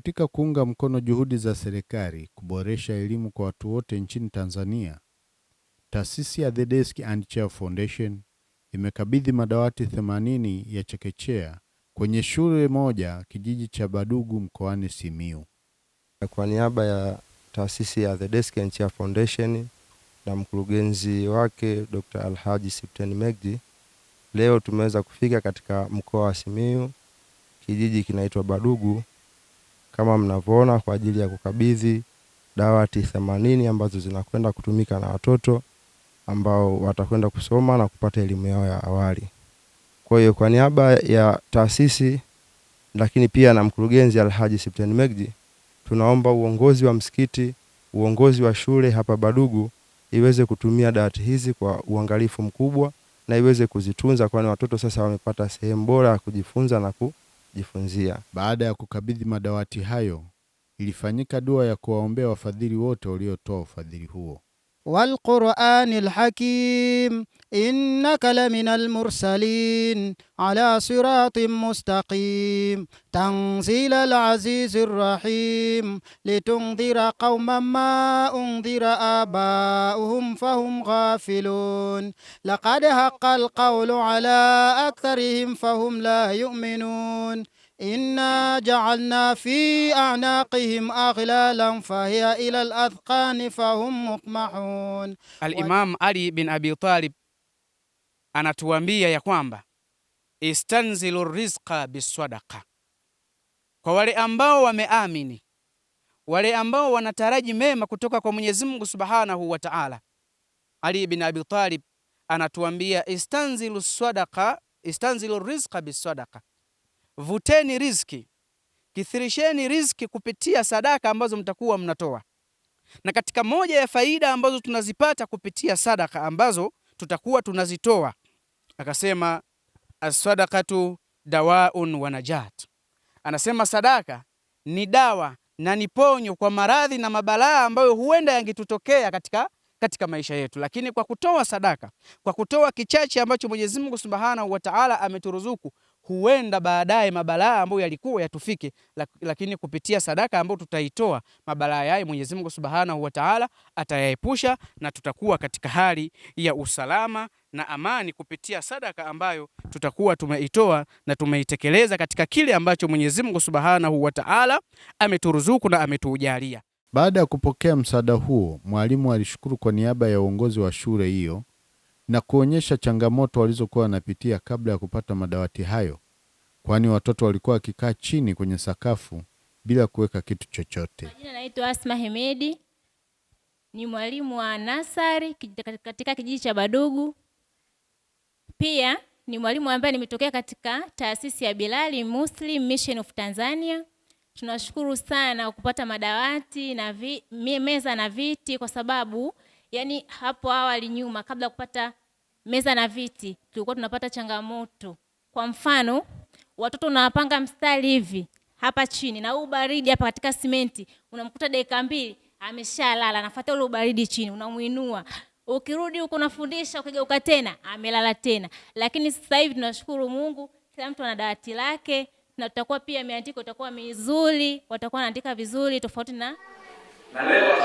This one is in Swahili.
Katika kuunga mkono juhudi za serikali kuboresha elimu kwa watu wote nchini Tanzania, taasisi ya The Desk and Chair Foundation imekabidhi madawati 80 ya chekechea kwenye shule moja kijiji cha Badugu mkoani Simiyu. Kwa niaba ya taasisi ya The Desk and Chair Foundation na mkurugenzi wake Dr. Alhaji Sibten Megdi, leo tumeweza kufika katika mkoa wa Simiyu, kijiji kinaitwa Badugu, kama mnavyoona, kwa ajili ya kukabidhi dawati 80 ambazo zinakwenda kutumika na watoto ambao watakwenda kusoma na kupata elimu yao ya awali. Kwa hiyo kwa niaba ya taasisi lakini pia na mkurugenzi Alhaji Sibten Megdi, tunaomba uongozi wa msikiti, uongozi wa shule hapa Badugu iweze kutumia dawati hizi kwa uangalifu mkubwa na iweze kuzitunza, kwani watoto sasa wamepata sehemu bora ya kujifunza na kujifunzia. Baada ya kukabidhi madawati hayo, ilifanyika dua ya kuwaombea wafadhili wote waliotoa ufadhili huo. والقرآن الحكيم إنك لمن المرسلين على صراط مستقيم تنزيل العزيز الرحيم لتنذر قوما ما أنذر آباؤهم فهم غافلون لقد حق القول على أكثرهم فهم لا يؤمنون إنا جعلنا في أعناقهم أغلالا فهي إلى الأذقان فهم مقمحون. Al-Imam Ali bin Abi Talib anatuambia ya kwamba istanzilu rizqa biswadaqa, kwa wale ambao wameamini, wale ambao wanataraji mema kutoka kwa Mwenyezi Mungu Subhanahu wa Ta'ala. Ali bin Abi Talib anatuambia istanzilu swadaqa, istanzilu rizqa biswadaqa, vuteni riziki, kithirisheni riziki kupitia sadaka ambazo mtakuwa mnatoa. Na katika moja ya faida ambazo tunazipata kupitia sadaka ambazo tutakuwa tunazitoa, akasema as-sadaqatu dawaun wa najat. Anasema sadaka ni dawa na ni ponyo kwa maradhi na mabalaa ambayo huenda yangetutokea katika maisha yetu. Lakini kwa kutoa sadaka, kwa kutoa kichache ambacho Mwenyezi Mungu Subhanahu wa Ta'ala ameturuzuku, huenda baadaye mabalaa ambayo yalikuwa yatufike, lakini kupitia sadaka ambayo tutaitoa, mabalaa yaye Mwenyezi Mungu Subhanahu wa Ta'ala atayaepusha, na tutakuwa katika hali ya usalama na amani kupitia sadaka ambayo tutakuwa tumeitoa na tumeitekeleza katika kile ambacho Mwenyezi Mungu Subhanahu wa Ta'ala ameturuzuku na ametujalia. Baada ya kupokea msaada huo, mwalimu alishukuru kwa niaba ya uongozi wa shule hiyo na kuonyesha changamoto walizokuwa wanapitia kabla ya kupata madawati hayo, kwani watoto walikuwa wakikaa chini kwenye sakafu bila kuweka kitu chochote. Jina naitwa Asma Hemedi, ni mwalimu wa nasari katika kijiji cha Badugu. Pia ni mwalimu ambaye nimetokea katika taasisi ya Bilali Muslim Mission of Tanzania. Tunashukuru sana kupata madawati na meza na viti, kwa sababu yani hapo awali nyuma, kabla kupata meza na viti, tulikuwa tunapata changamoto. Kwa mfano, watoto unawapanga mstari hivi hapa chini na ubaridi hapa katika simenti, unamkuta dakika 2 ameshalala, anafuata ule ubaridi chini, unamuinua. Ukirudi huko unafundisha, ukigeuka tena amelala tena. Lakini sasa hivi tunashukuru Mungu, kila mtu ana dawati lake, na tutakuwa pia miandiko itakuwa mizuri, watakuwa wanaandika vizuri tofauti na leo